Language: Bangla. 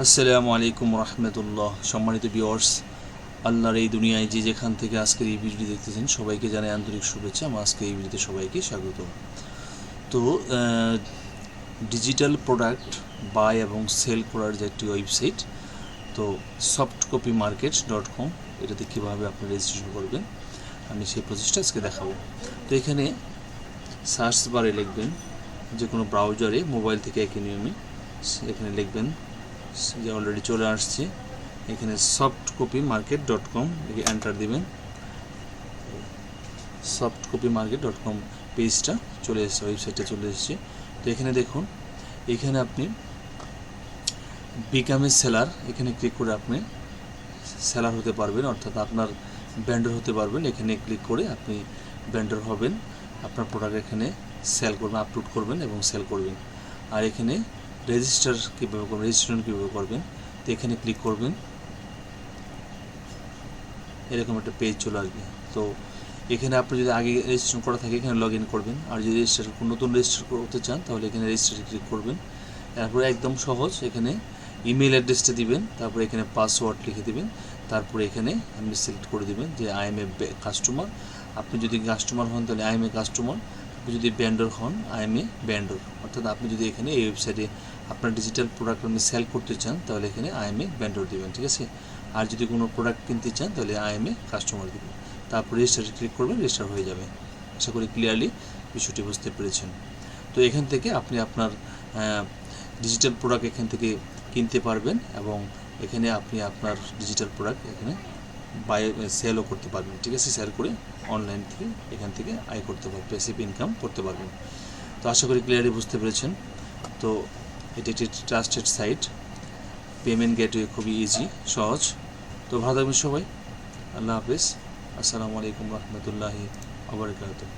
আসসালামু আলাইকুম রহমতুল্লাহ। সম্মানিত ভিউয়ার্স, আল্লাহর এই দুনিয়ায় যে যেখান থেকে আজকের এই ভিডিওটি দেখতেছেন সবাইকে জানাই আন্তরিক শুভেচ্ছা। আমার আজকে এই ভিডিওতে সবাইকে স্বাগত। তো ডিজিটাল প্রোডাক্ট বাই এবং সেল করার যে একটি ওয়েবসাইট, তো softcopymarket.com, এটাতে কীভাবে আপনি রেজিস্ট্রেশন করবেন আমি সেই প্রসেসটা আজকে দেখাবো। তো এখানে সার্চ বারে লিখবেন, যে কোনো ব্রাউজারে মোবাইল থেকে একই নিয়মে এখানে লিখবেন, যে অলরেডি চলে আসছে এখানে softcopymarket.com, এন্টার দিবেন। softcopymarket.com পেজটা চলে এসেছে, ওয়েবসাইটটা চলে এসেছে। তো এখানে দেখুন, এখানে আপনি বিকাম এ সেলার, এখানে ক্লিক করে আপনি সেলার হতে পারবেন, অর্থাৎ আপনার ভেন্ডর হতে পারবেন। এখানে ক্লিক করে আপনি ভেন্ডর হবেন, আপনার প্রোডাক্ট এখানে সেল করবেন, আপলোড করবেন এবং সেল করবেন। আর এখানে রেজিস্টার কীভাবে করবেন, রেজিস্ট্রেশন কীভাবে করবেন, তো এখানে ক্লিক করবেন, এরকম একটা পেজ চলে আসবে। তো এখানে আপনি যদি আগে রেজিস্ট্রেশন করা থাকে এখানে লগ ইন করবেন, আর যদি নতুন রেজিস্টার করতে চান তাহলে এখানে রেজিস্টারে ক্লিক করবেন। তারপরে একদম সহজ, এখানে ইমেল অ্যাড্রেসটা দিবেন, তারপরে এখানে পাসওয়ার্ড লিখে দিবেন, তারপরে এখানে আপনি সিলেক্ট করে দিবেন যে আই এম এ কাস্টমার। আপনি যদি কাস্টমার হন তাহলে আই এম এ কাস্টমার, আপনি যদি ভেন্ডর হন আই এম এ ভেন্ডর। অর্থাৎ আপনি যদি এখানে এই ওয়েবসাইটে আপনার ডিজিটাল প্রোডাক্ট আপনি সেল করতে চান তাহলে এখানে আই এম এ ভেন্ডর দিবেন, ঠিক আছে। আর যদি কোনো প্রোডাক্ট কিনতে চান তাহলে আই এম এ কাস্টমার দিবেন, তারপর রেজিস্টারে ক্লিক করবেন, রেজিস্টার হয়ে যাবে। আশা করি ক্লিয়ারলি বিষয়টি বুঝতে পেরেছেন। তো এখান থেকে আপনি আপনার ডিজিটাল প্রোডাক্ট এখান থেকে কিনতে পারবেন এবং এখানে আপনি আপনার ডিজিটাল প্রোডাক্ট এখানে সেলও করতে পারবেন, ঠিক আছে। সেল করে অনলাইন থেকে এখান থেকে আয় করতে পারবেন, প্যাসিভ ইনকাম করতে পারবেন। তো আশা করি ক্লিয়ারলি বুঝতে পেরেছেন। তো এটি একটি ট্রাস্টেড সাইট, পেমেন্ট গেটওয়ে খুবই ইজি, সহজ। তো ভালো থাকবেন সবাই, আল্লাহ হাফেজ, আসসালামু আলাইকুম রহমতুল্লাহি ওয়া বারাকাতুহু।